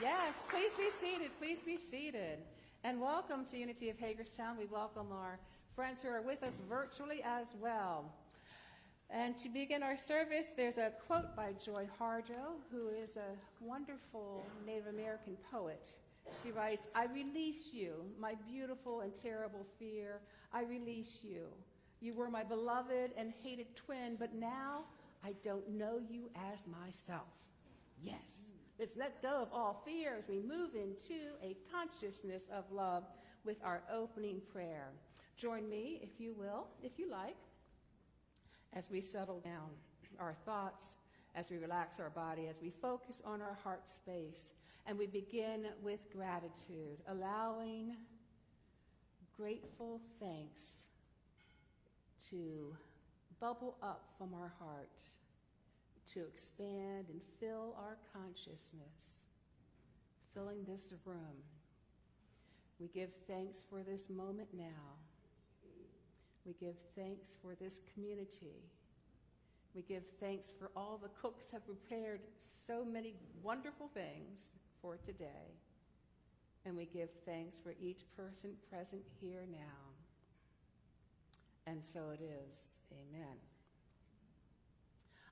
Yes, please be seated. Please be seated. And welcome to Unity of Hagerstown. We welcome our friends who are with us virtually as well. And to begin our service, there's a quote by Joy Harjo, who is a wonderful Native American poet. She writes, "I release you, my beautiful and terrible fear. I release you. You were my beloved and hated twin, but now I don't know you as myself." Yes, let's let go of all fear as we move into a consciousness of love with our opening prayer. Join me, if you will, if you like, as we settle down our thoughts, as we relax our body, as we focus on our heart space, and we begin with gratitude, allowing grateful thanks to bubble up from our heart, to expand and fill our consciousness, filling this room. We give thanks for this moment now. We give thanks for this community. We give thanks for all the cooks have prepared so many wonderful things for today. And we give thanks for each person present here now. And so it is. Amen.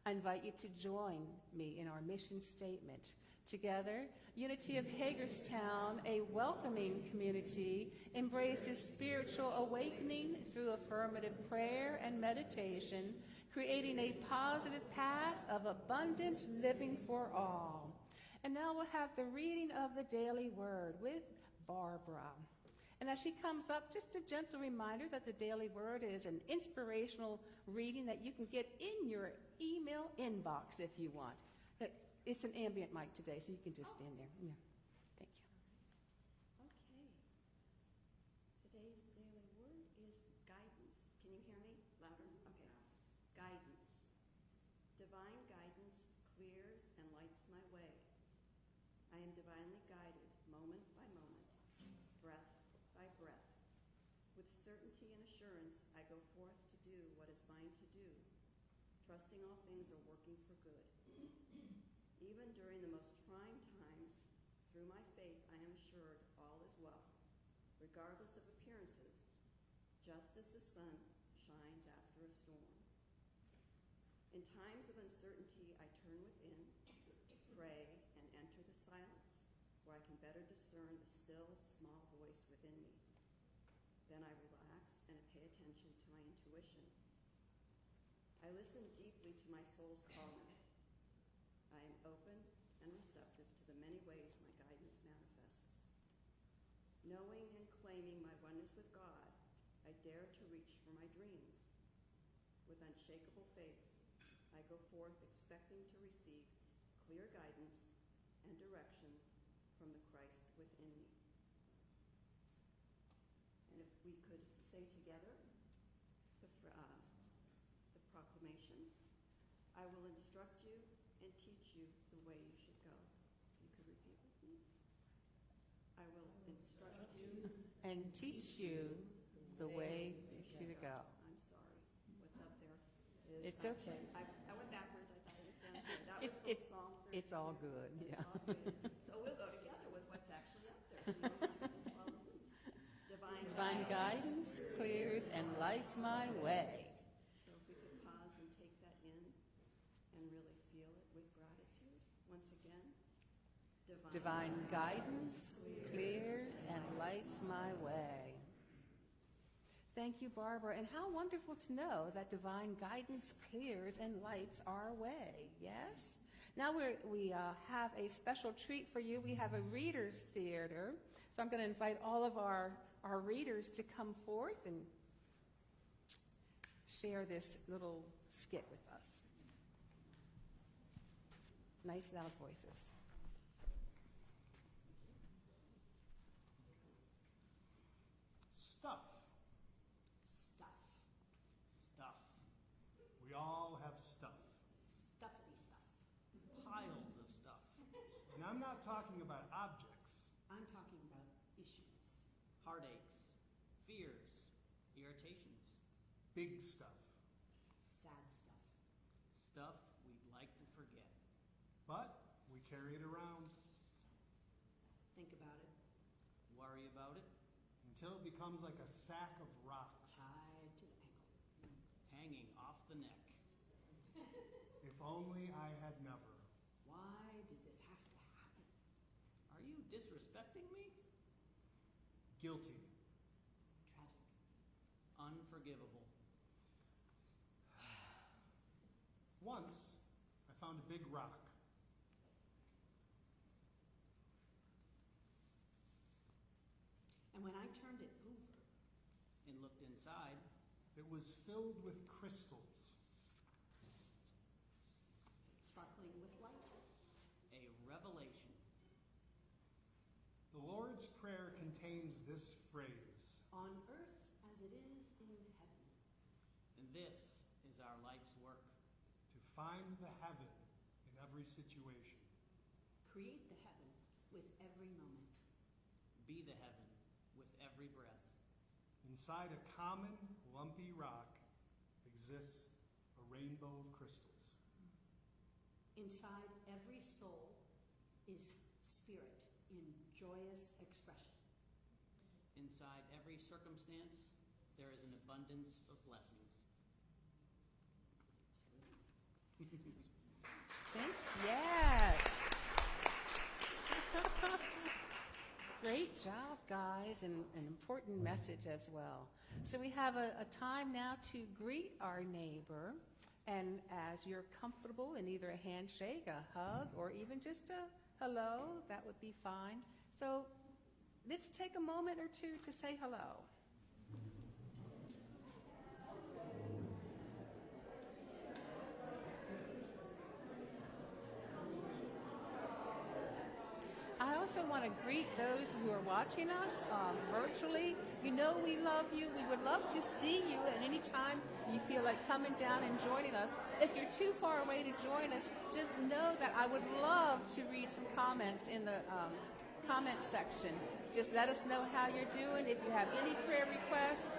I invite you to join me in our mission statement. Together, Unity of Hagerstown, a welcoming community, embraces spiritual awakening through affirmative prayer and meditation, creating a positive path of abundant living for all. And now we'll have the reading of the daily word with Barbara. And as she comes up, just a gentle reminder that the daily word is an inspirational reading that you can get in your email inbox if you want. It's an ambient mic today, so you can just stand there. Yeah. Thank you. Okay. Today's daily word is guidance. Can you hear me? Louder? Okay. Guidance. Divine guidance clears and lights my way. I am divinely guided moment by moment, breath by breath. With certainty and assurance, I go forth to do what is mine to do, trusting all things are working for good. Even during the most trying times, through my faith, I am assured all is well, regardless of appearances, just as the sun shines after a storm. In times of uncertainty, I turn within, pray, and enter the silence, where I can better discern the still, small voice within me. Then I relax and pay attention to my intuition. I listen deeply to my soul's calling. I am open and receptive to the many ways my guidance manifests. Knowing and claiming my oneness with God, I dare to reach for my dreams. With unshakable faith, I go forth expecting to receive clear guidance and direction from the Christ within me. And if we could say together the proclamation, I will instruct you and teach you the way you should go. You could repeat with me. I will instruct you and teach you the way you should go. I'm sorry. What's up there is... It's okay. I went backwards. I thought it was down here. That was Psalm 32. It's all good. Yeah. It's all good. So we'll go together with what's actually up there. So you don't have to just follow me. Divine guidance clears and lights my way. So if we could pause and take that in and really feel it with gratitude. Once again, Divine guidance clears and lights my way. Thank you, Barbara. And how wonderful to know that divine guidance clears and lights our way. Yes? Now we have a special treat for you. We have a readers theater. So I'm going to invite all of our readers to come forth and share this little skit with us. Nice loud voices. Stuff. Stuff. Stuff. We all have stuff. Stuffity stuff. Piles of stuff. And I'm not talking about objects. I'm talking about issues. Heartaches, fears, irritations, Big stuff. Sad stuff. stuff we'd like to forget. But we carry it around. about it, until it becomes like a sack of rocks. Tied to the ankle. hanging off the neck. If only I had never. Why did this have to happen? Are you disrespecting me? Guilty. Tragic. Unforgivable. Once, I found a big rock. And when I turned it over, And looked inside, It was filled with crystals. sparkling with light, a revelation. The Lord's Prayer contains this phrase: on earth as it is in heaven. And this is our life's work. to find the heaven in every situation. Create the heaven with every moment. Be the heaven with every breath. Inside a common, lumpy rock exists a rainbow of crystals. Inside every soul is spirit in joyous expression. Inside every circumstance, there is an abundance of blessings. Yes. Great job, guys, and an important message as well. So we have a time now to greet our neighbor, and as you're comfortable in either a handshake, a hug, or even just a hello, that would be fine. So let's take a moment or two to say hello. I also want to greet those who are watching us virtually. You know we love you. We would love to see you at any time you feel like coming down and joining us. If you're too far away to join us, just know that I would love to read some comments in the comment section. Just let us know how you're doing, if you have any prayer requests,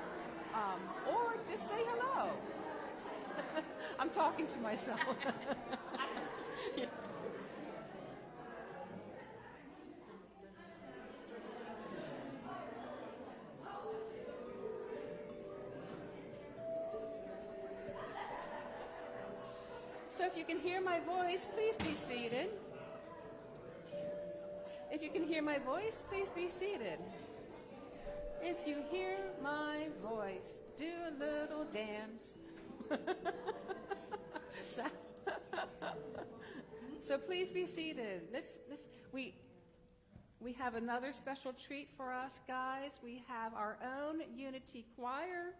or just say hello. I'm talking to myself. Yeah. So if you can hear my voice, please be seated. If you can hear my voice, please be seated. If you hear my voice, do a little dance. So please be seated. We have another special treat for us, guys. We have our own Unity Choir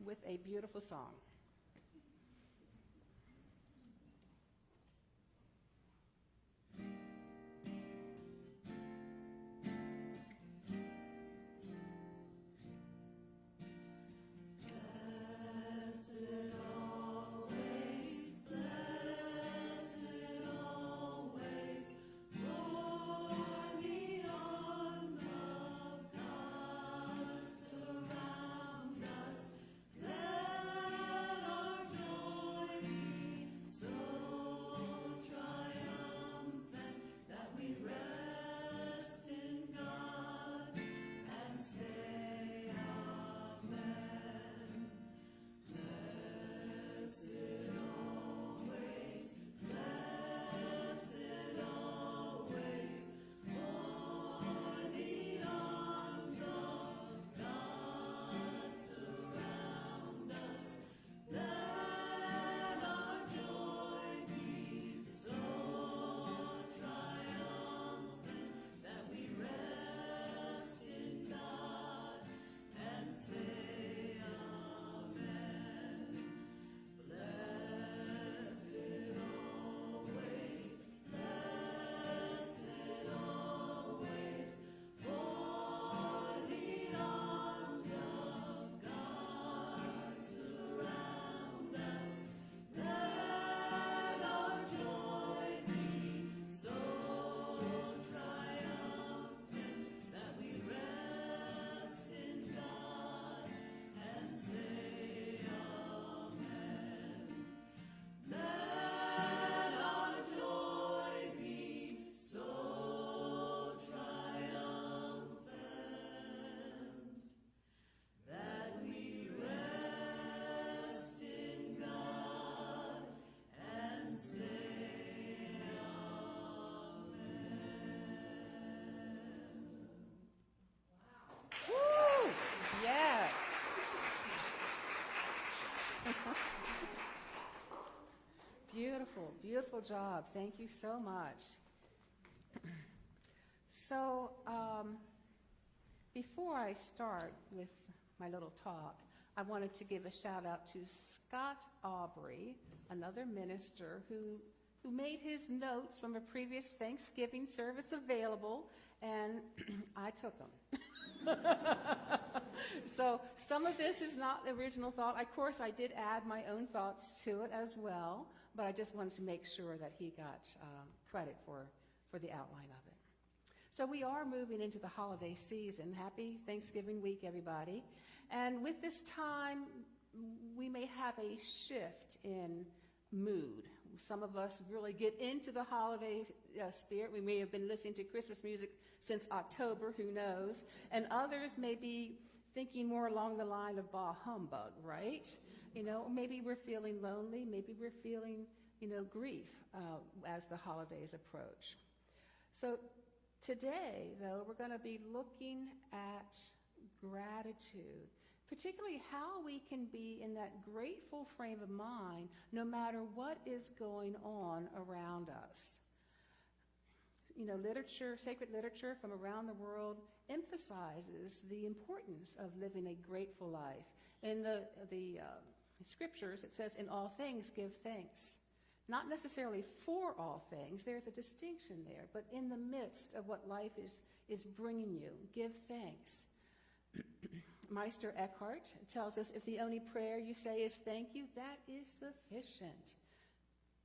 with a beautiful song. Surround us, blessed beautiful, beautiful job. Thank you so much. So, before I start with my little talk, I wanted to give a shout out to Scott Aubrey, another minister who made his notes from a previous Thanksgiving service available, and I took them. So some of this is not the original thought. Of course, I did add my own thoughts to it as well, but I just wanted to make sure that he got credit for the outline of it. So we are moving into the holiday season. Happy Thanksgiving week, everybody. And with this time, we may have a shift in mood. Some of us really get into the holiday spirit. We may have been listening to Christmas music since October, who knows? And others may be thinking more along the line of bah humbug, right? You know, maybe we're feeling lonely. Maybe we're feeling, grief as the holidays approach. So today, though, we're going to be looking at gratitude, particularly how we can be in that grateful frame of mind no matter what is going on around us. Sacred literature from around the world emphasizes the importance of living a grateful life. In the scriptures, it says, in all things, give thanks. Not necessarily for all things, there's a distinction there, but in the midst of what life is bringing you, give thanks. Meister Eckhart tells us if the only prayer you say is thank you, that is sufficient.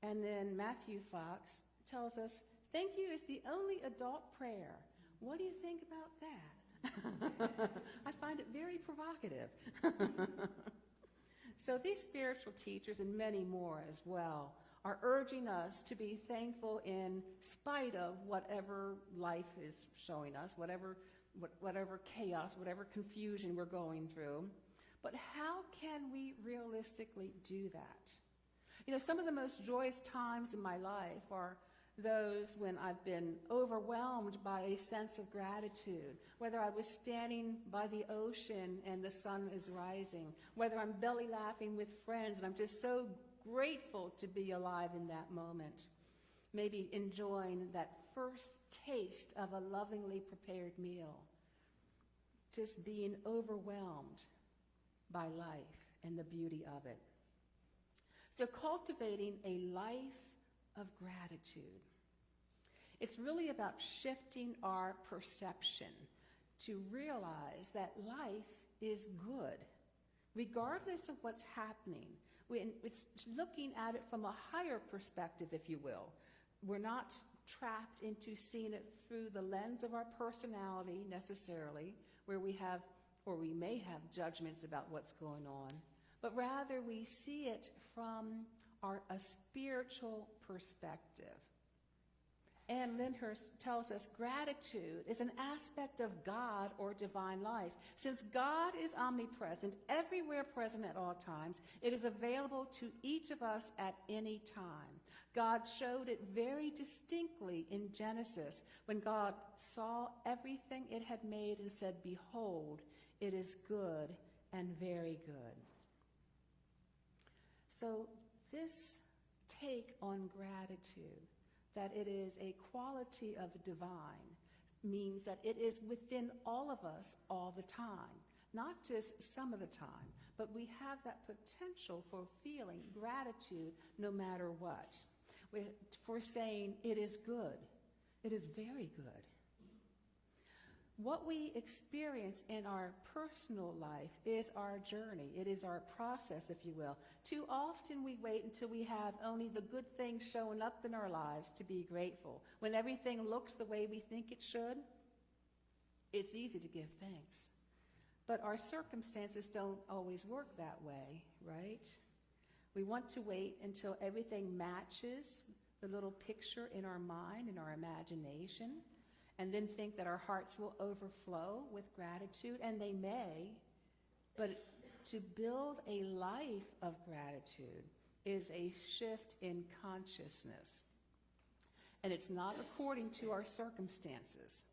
And then Matthew Fox tells us thank you is the only adult prayer. What do you think about that? I find it very provocative. So these spiritual teachers and many more as well are urging us to be thankful in spite of whatever life is showing us, whatever chaos, whatever confusion we're going through. But how can we realistically do that? Some of the most joyous times in my life are those when I've been overwhelmed by a sense of gratitude, whether I was standing by the ocean and the sun is rising, whether I'm belly laughing with friends and I'm just so grateful to be alive in that moment, maybe enjoying that first taste of a lovingly prepared meal, just being overwhelmed by life and the beauty of it. So cultivating a life of gratitude. It's really about shifting our perception to realize that life is good, regardless of what's happening. It's looking at it from a higher perspective, if you will. We're not trapped into seeing it through the lens of our personality necessarily, where we have, or we may have, judgments about what's going on, but rather we see it from a spiritual perspective. Ann Lyndhurst tells us gratitude is an aspect of God or divine life. Since God is omnipresent, everywhere present at all times, it is available to each of us at any time. God showed it very distinctly in Genesis when God saw everything it had made and said, "Behold, it is good and very good." So this take on gratitude, that it is a quality of the divine, means that it is within all of us all the time, not just some of the time, but we have that potential for feeling gratitude no matter what. For saying it is good, it is very good. What we experience in our personal life is our journey. It is our process, if you will. Too often we wait until we have only the good things showing up in our lives to be grateful. When everything looks the way we think it should, it's easy to give thanks. But our circumstances don't always work that way, right? We want to wait until everything matches the little picture in our mind, in our imagination, and then think that our hearts will overflow with gratitude, and they may, but to build a life of gratitude is a shift in consciousness. And it's not according to our circumstances,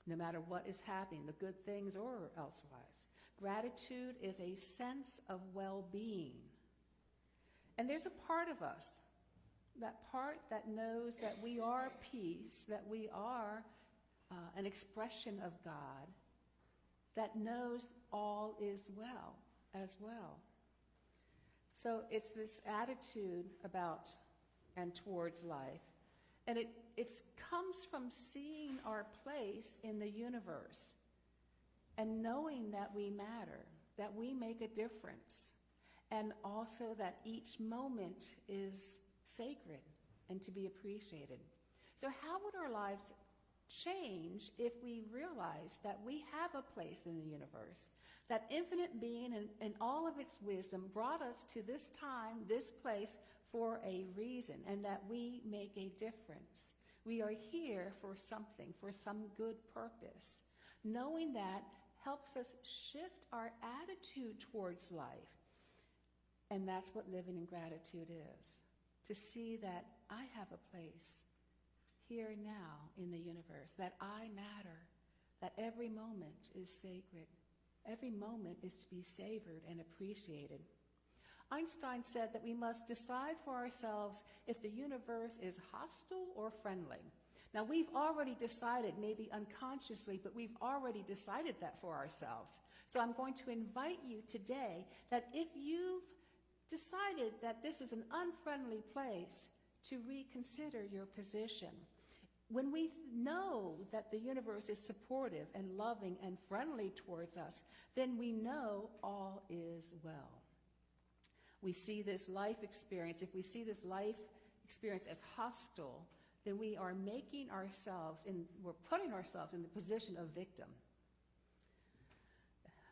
no matter what is happening, the good things or elsewise. Gratitude is a sense of well-being. And there's a part of us that part that knows that we are peace, that we are an expression of God, that knows all is well as well. So it's this attitude about and towards life. And it comes from seeing our place in the universe and knowing that we matter, that we make a difference, and also that each moment is sacred and to be appreciated. So how would our lives change if we realized that we have a place in the universe, that infinite being and all of its wisdom brought us to this time, this place, for a reason, and that we make a difference. We are here for something, for some good purpose. Knowing that helps us shift our attitude towards life. And that's what living in gratitude is. To see that I have a place here and now in the universe, that I matter, that every moment is sacred. Every moment is to be savored and appreciated. Einstein said that we must decide for ourselves if the universe is hostile or friendly. Now, we've already decided, maybe unconsciously, but we've already decided that for ourselves. So I'm going to invite you today that if you've decided that this is an unfriendly place, to reconsider your position. When we know that the universe is supportive and loving and friendly towards us, then we know all is well. We see this life experience, if we see this life experience as hostile, then we are we're putting ourselves in the position of victim.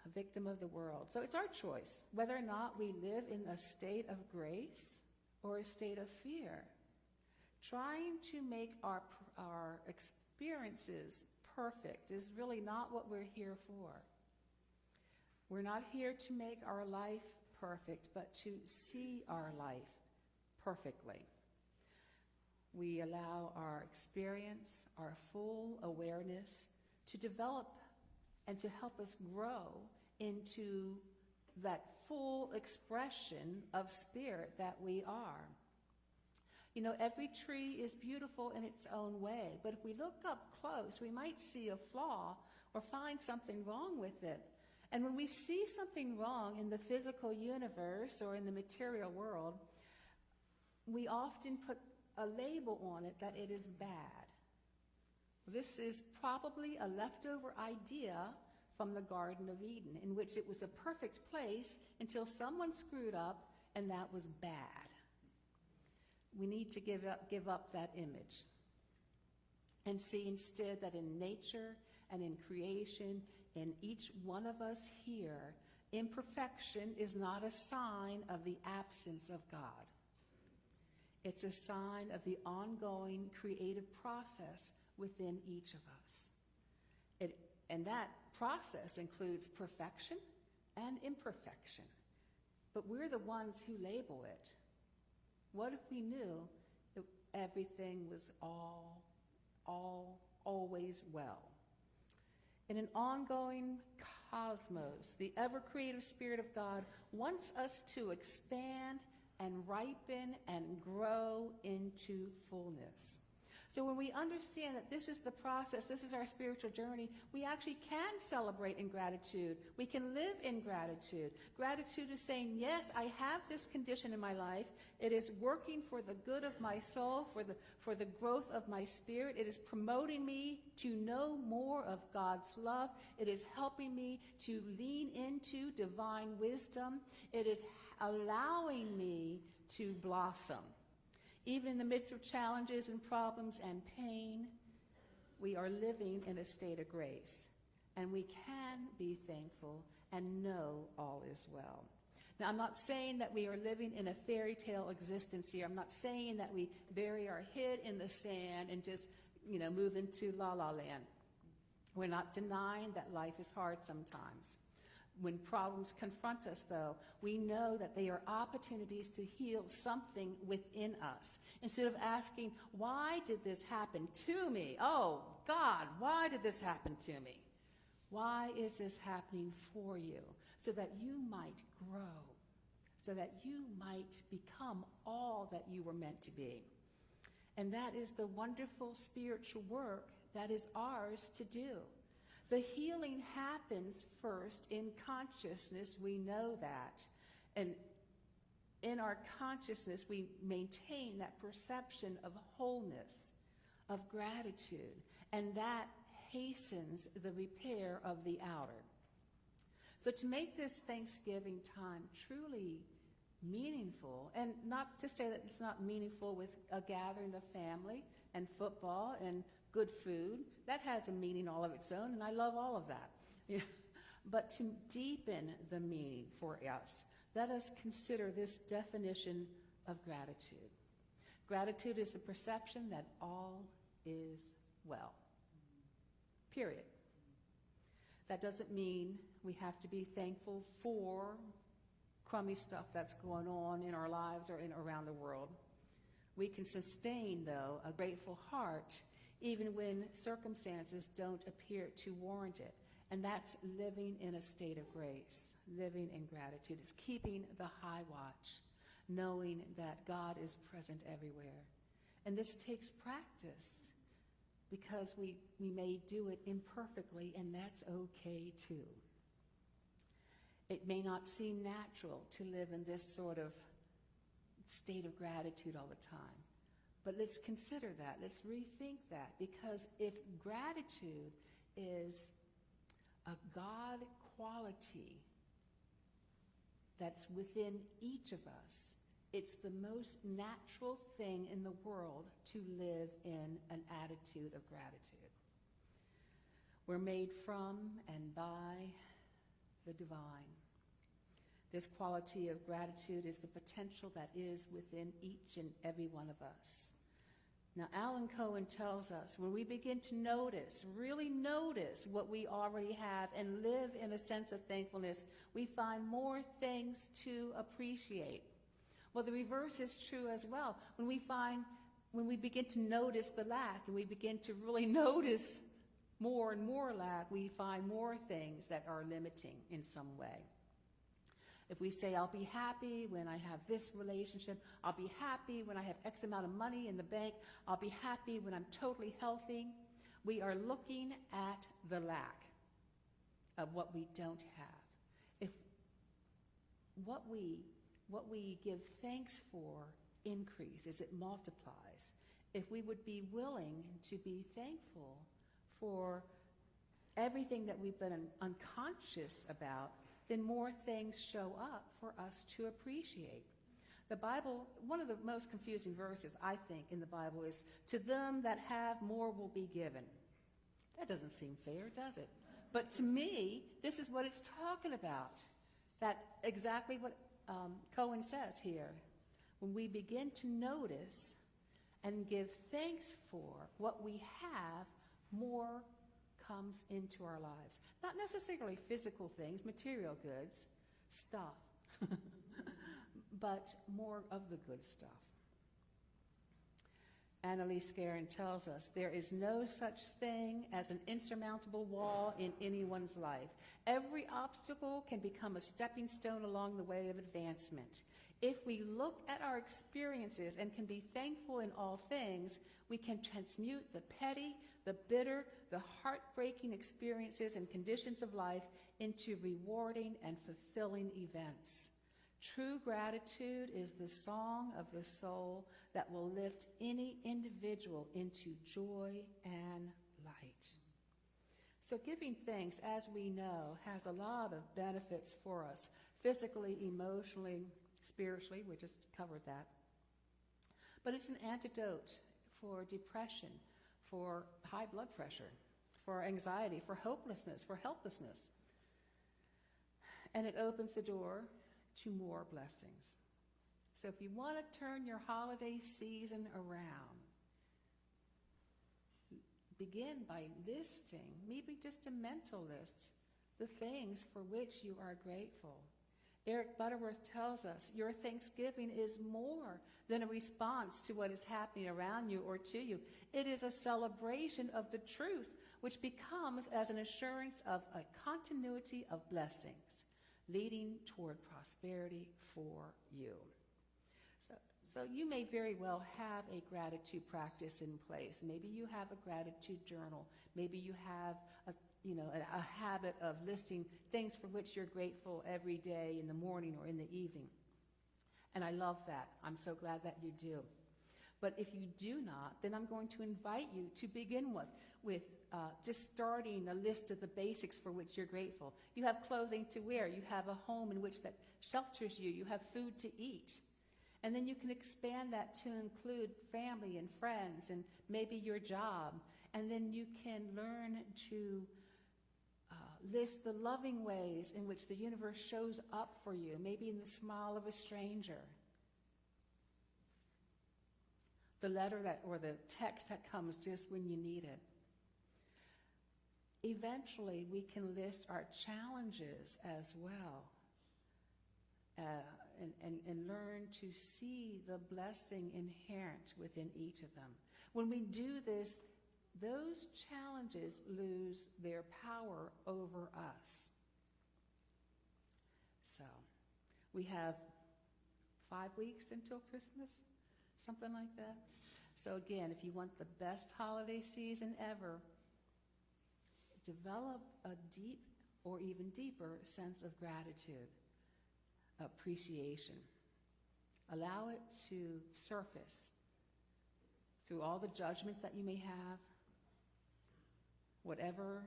A victim of the world. So it's our choice whether or not we live in a state of grace or a state of fear. Trying to make our experiences perfect is really not what we're here for. We're not here to make our life perfect, but to see our life perfectly. We allow our experience, our full awareness to develop and to help us grow into that full expression of spirit that we are. You know, every tree is beautiful in its own way, but if we look up close, we might see a flaw or find something wrong with it. And when we see something wrong in the physical universe or in the material world, we often put a label on it that it is bad. This is probably a leftover idea from the Garden of Eden, in which it was a perfect place until someone screwed up, and that was bad. We need to give up that image and see instead that in nature and in creation, in each one of us here, imperfection is not a sign of the absence of God. It's a sign of the ongoing creative process within each of us. And that process includes perfection and imperfection. But we're the ones who label it. What if we knew that everything was always well? In an ongoing cosmos, the ever-creative Spirit of God wants us to expand and ripen and grow into fullness. So when we understand that this is the process, this is our spiritual journey, we actually can celebrate in gratitude. We can live in gratitude. Gratitude is saying, yes, I have this condition in my life. It is working for the good of my soul, for the growth of my spirit. It is promoting me to know more of God's love. It is helping me to lean into divine wisdom. It is allowing me to blossom. Even in the midst of challenges and problems and pain, we are living in a state of grace. And we can be thankful and know all is well. Now, I'm not saying that we are living in a fairy tale existence here. I'm not saying that we bury our head in the sand and just, move into la-la land. We're not denying that life is hard sometimes. When problems confront us, though, we know that they are opportunities to heal something within us. Instead of asking, why did this happen to me? Oh, God, why did this happen to me? Why is this happening for you? So that you might grow, so that you might become all that you were meant to be. And that is the wonderful spiritual work that is ours to do. The healing happens first in consciousness. We know that. And in our consciousness, we maintain that perception of wholeness, of gratitude, and that hastens the repair of the outer. So to make this Thanksgiving time truly meaningful, and not to say that it's not meaningful with a gathering of family and football and good food, that has a meaning all of its own, and I love all of that. But to deepen the meaning for us, let us consider this definition of gratitude. Gratitude is the perception that all is well. Period. That doesn't mean we have to be thankful for crummy stuff that's going on in our lives or around the world. We can sustain, though, a grateful heart even when circumstances don't appear to warrant it. And that's living in a state of grace, living in gratitude. It's keeping the high watch, knowing that God is present everywhere. And this takes practice because we may do it imperfectly, and that's okay too. It may not seem natural to live in this sort of state of gratitude all the time. But let's consider that. Let's rethink that. Because if gratitude is a God quality that's within each of us, it's the most natural thing in the world to live in an attitude of gratitude. We're made from and by the divine. This quality of gratitude is the potential that is within each and every one of us. Now, Alan Cohen tells us when we begin to notice, really notice what we already have and live in a sense of thankfulness, we find more things to appreciate. Well, the reverse is true as well. When we begin to notice the lack and we begin to really notice more and more lack, we find more things that are limiting in some way. If we say, I'll be happy when I have this relationship, I'll be happy when I have X amount of money in the bank, I'll be happy when I'm totally healthy, we are looking at the lack of what we don't have. If what we give thanks for increases, it multiplies. If we would be willing to be thankful for everything that we've been unconscious about, then more things show up for us to appreciate. The Bible, one of the most confusing verses, I think, in the Bible is, to them that have more will be given. That doesn't seem fair, does it? But to me, this is what it's talking about. That exactly what Cohen says here. When we begin to notice and give thanks for what we have, more comes into our lives. Not necessarily physical things, material goods, stuff, but more of the good stuff. Annalise Guerin tells us, there is no such thing as an insurmountable wall in anyone's life. Every obstacle can become a stepping stone along the way of advancement. If we look at our experiences and can be thankful in all things, we can transmute the petty, the bitter, the heartbreaking experiences and conditions of life into rewarding and fulfilling events. True gratitude is the song of the soul that will lift any individual into joy and light. So giving thanks, as we know, has a lot of benefits for us, physically, emotionally, spiritually. We just covered that. But it's an antidote for depression, for high blood pressure, for anxiety, for hopelessness, for helplessness. And it opens the door to more blessings. So if you want to turn your holiday season around, begin by listing, maybe just a mental list, the things for which you are grateful. Eric Butterworth tells us your Thanksgiving is more than a response to what is happening around you or to you. It is a celebration of the truth, which becomes as an assurance of a continuity of blessings, leading toward prosperity for you. So you may very well have a gratitude practice in place. Maybe you have a gratitude journal. Maybe you have a habit of listing things for which you're grateful every day in the morning or in the evening. And I love that. I'm so glad that you do. But if you do not, then I'm going to invite you to begin with just starting a list of the basics for which you're grateful. You have clothing to wear. You have a home in which that shelters you. You have food to eat. And then you can expand that to include family and friends and maybe your job. And then you can learn to list the loving ways in which the universe shows up for you, maybe in the smile of a stranger. The letter or the text that comes just when you need it. Eventually, we can list our challenges as well. And learn to see the blessing inherent within each of them. When we do this, those challenges lose their power over us. So, we have 5 weeks until Christmas, something like that. So again, if you want the best holiday season ever, develop a deep or even deeper sense of gratitude. Appreciation. Allow it to surface through all the judgments that you may have, whatever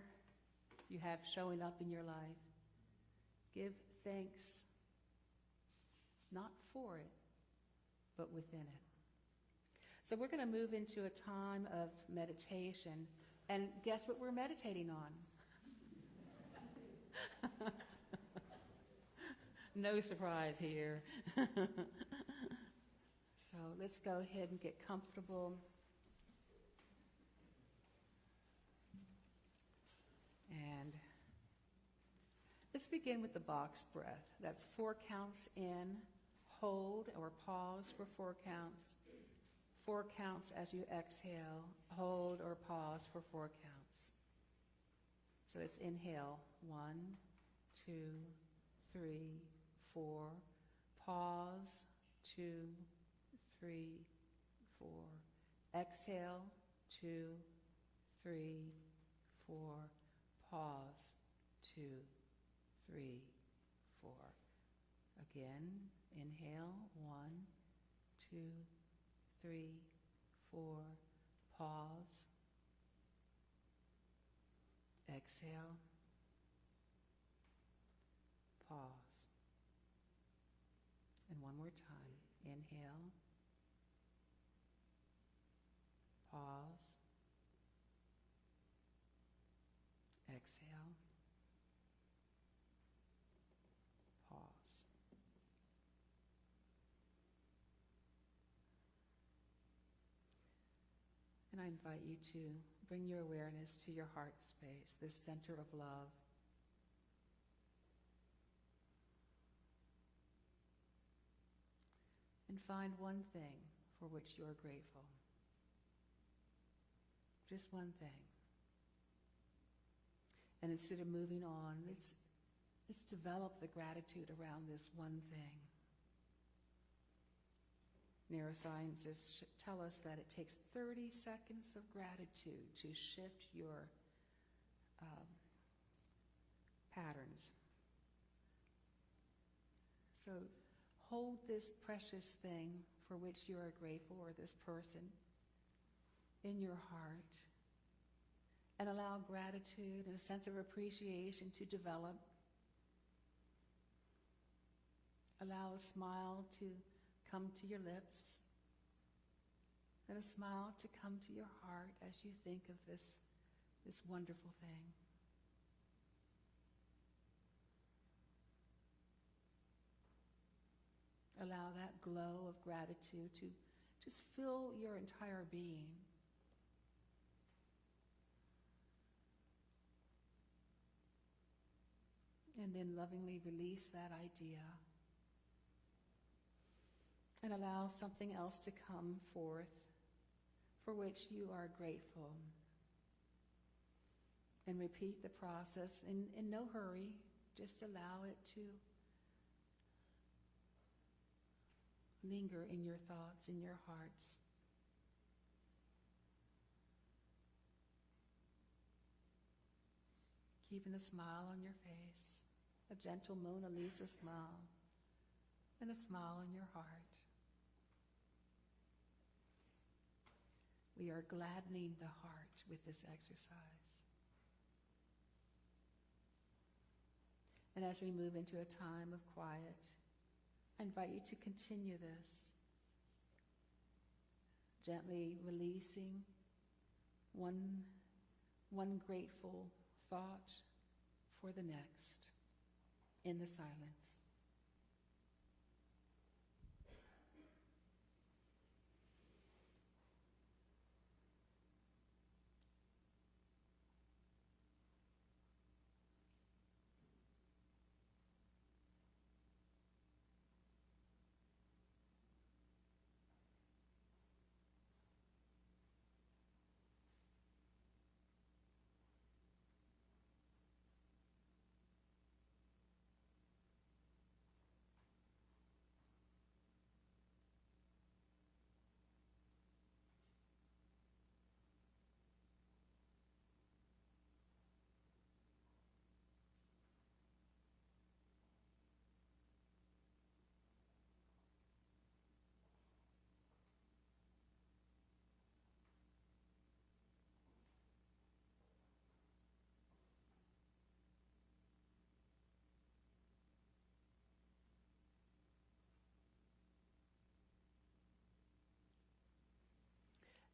you have showing up in your life. Give thanks, not for it, but within it. So we're going to move into a time of meditation, and guess what we're meditating on? No surprise here. So let's go ahead and get comfortable. And let's begin with the box breath. That's 4 counts in, hold or pause for 4 counts. 4 counts as you exhale, hold or pause for 4 counts. So let's inhale, 1, 2, 3, 4, pause, 2, 3, 4, exhale, 2, 3, 4, pause, 2, 3, 4. Again, inhale, 1, 2, 3, 4, pause, exhale, pause. And one more time. Inhale, pause, exhale, pause. And I invite you to bring your awareness to your heart space, this center of love. And find one thing for which you are grateful. Just one thing. And instead of moving on, let's develop the gratitude around this one thing. Neuroscientists tell us that it takes 30 seconds of gratitude to shift your patterns. So hold this precious thing for which you are grateful, or this person, in your heart, and allow gratitude and a sense of appreciation to develop. Allow a smile to come to your lips, and a smile to come to your heart as you think of this wonderful thing. Allow that glow of gratitude to just fill your entire being. And then lovingly release that idea. And allow something else to come forth for which you are grateful. And repeat the process in no hurry. Just allow it to linger in your thoughts, in your hearts. Keeping a smile on your face, a gentle Mona Lisa smile, and a smile in your heart. We are gladdening the heart with this exercise. And as we move into a time of quiet, I invite you to continue this, gently releasing one grateful thought for the next in the silence.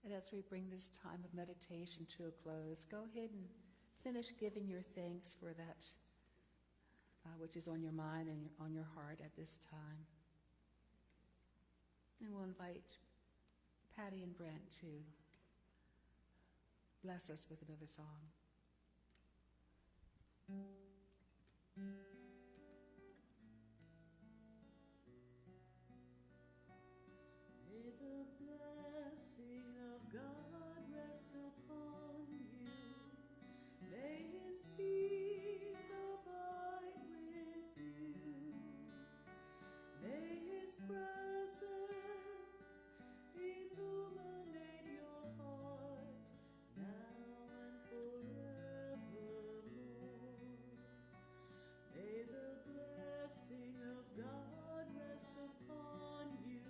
And as we bring this time of meditation to a close, go ahead and finish giving your thanks for that which is on your mind and on your heart at this time. And we'll invite Patty and Brent to bless us with another song. May the blessing of God rest upon you. May His peace abide with you. May His presence illuminate your heart now and forevermore. May the blessing of God rest upon you.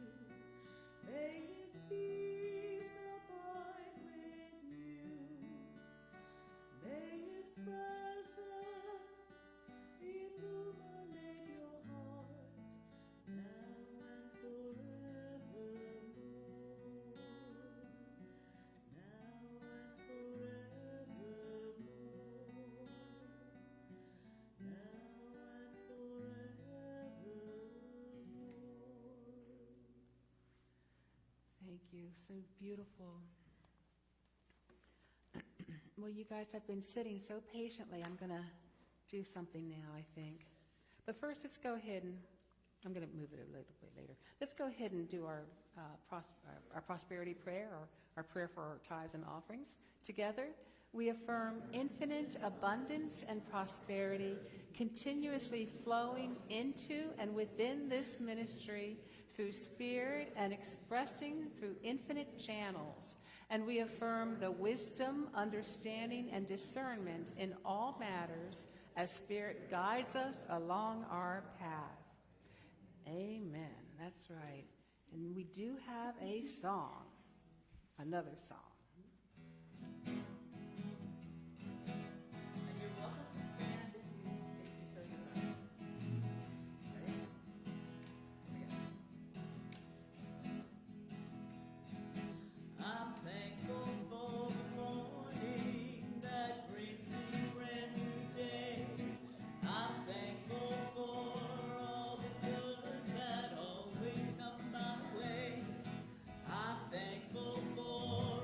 May His peace abide with you. May His presence illuminate your heart now and forevermore. Now and forevermore. Now and forevermore. Thank you. So beautiful. Well, you guys have been sitting so patiently. I'm going to do something now, I think. But first, let's go ahead and, I'm going to move it a little bit later. Let's go ahead and do our prosperity prayer, or our prayer for our tithes and offerings. Together, we affirm infinite abundance and prosperity continuously flowing into and within this ministry through spirit and expressing through infinite channels. And we affirm the wisdom, understanding, and discernment in all matters as Spirit guides us along our path. Amen. That's right. And we do have a song, another song. And you're welcome to stand if you so desire. Ready? Here we go. I'm thankful for the morning that brings me brand new day. I'm thankful for all the good that always comes my way. I'm thankful for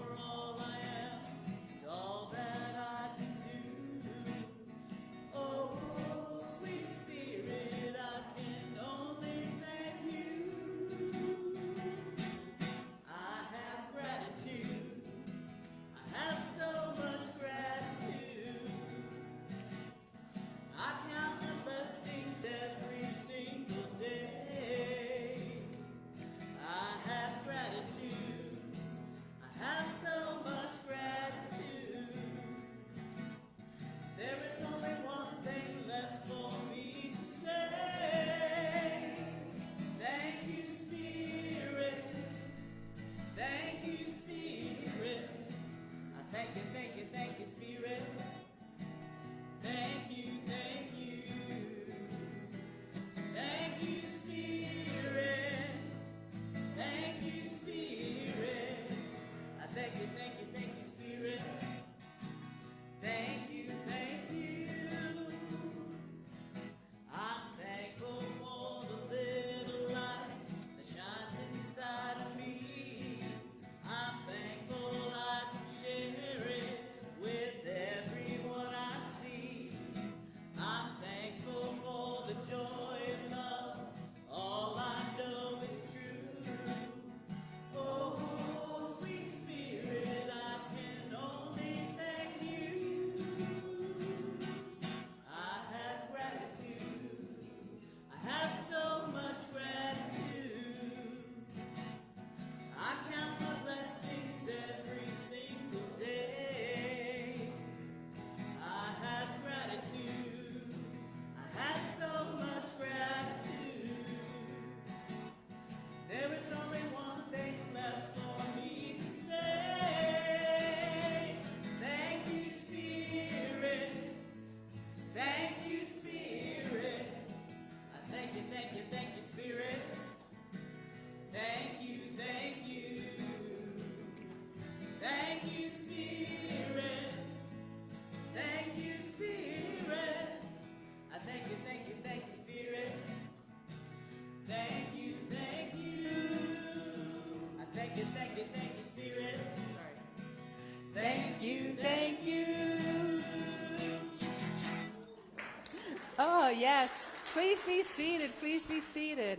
Yes, please be seated. Please be seated.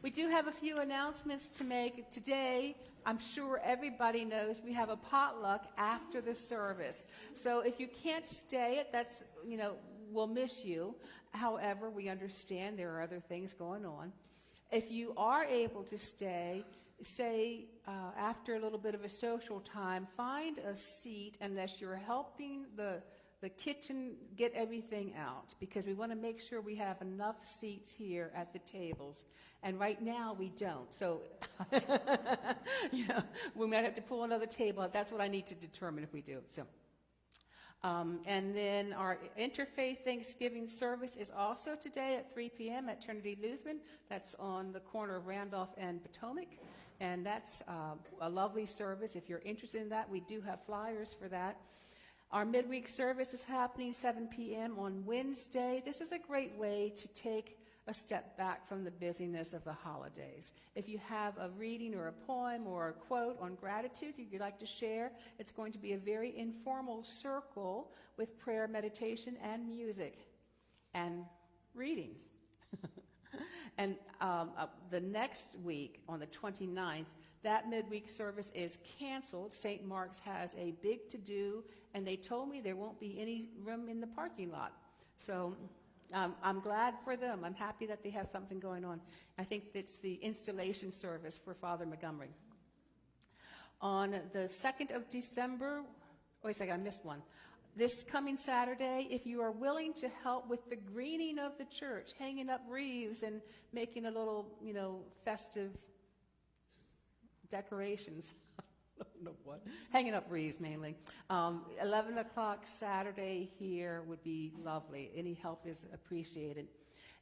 We do have a few announcements to make today. I'm sure everybody knows we have a potluck after the service. So if you can't stay, that's, we'll miss you. However, we understand there are other things going on. If you are able to stay, say after a little bit of a social time, find a seat unless you're helping the kitchen get everything out, because we want to make sure we have enough seats here at the tables. And right now we don't. So we might have to pull another table out. That's what I need to determine if we do. So. And then our Interfaith Thanksgiving service is also today at 3 p.m. at Trinity Lutheran. That's on the corner of Randolph and Potomac. And that's a lovely service. If you're interested in that, we do have flyers for that. Our midweek service is happening 7 p.m. on Wednesday. This is a great way to take a step back from the busyness of the holidays. If you have a reading or a poem or a quote on gratitude you'd like to share, it's going to be a very informal circle with prayer, meditation, and music, and readings. And the next week, on the 29th, that midweek service is canceled. St. Mark's has a big to-do, and they told me there won't be any room in the parking lot. So I'm glad for them. I'm happy that they have something going on. I think it's the installation service for Father Montgomery. On the 2nd of December, wait a second, I missed one. This coming Saturday, if you are willing to help with the greening of the church, hanging up wreaths and making a little, festive decorations. I don't know what. Hanging up wreaths mainly. 11 o'clock Saturday here would be lovely. Any help is appreciated.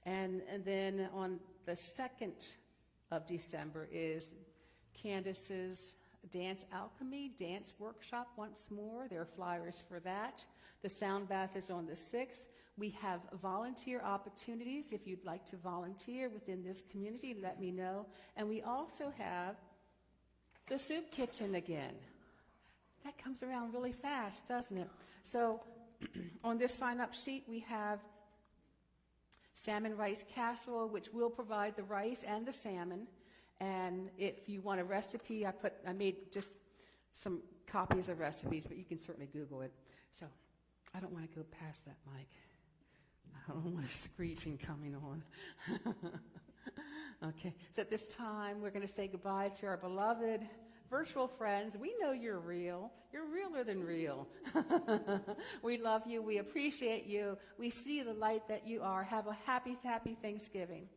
And then on the 2nd of December is Candace's Dance Alchemy Dance Workshop once more. There are flyers for that. The sound bath is on the 6th. We have volunteer opportunities. If you'd like to volunteer within this community, let me know. And we also have the soup kitchen again. That comes around really fast, doesn't it? So on this sign-up sheet, we have salmon rice casserole, which will provide the rice and the salmon. And if you want a recipe, I made just some copies of recipes, but you can certainly Google it. So I don't want to go past that mic. I don't want a screeching coming on. Okay, so at this time, we're going to say goodbye to our beloved virtual friends. We know you're real. You're realer than real. We love you. We appreciate you. We see the light that you are. Have a happy, happy Thanksgiving.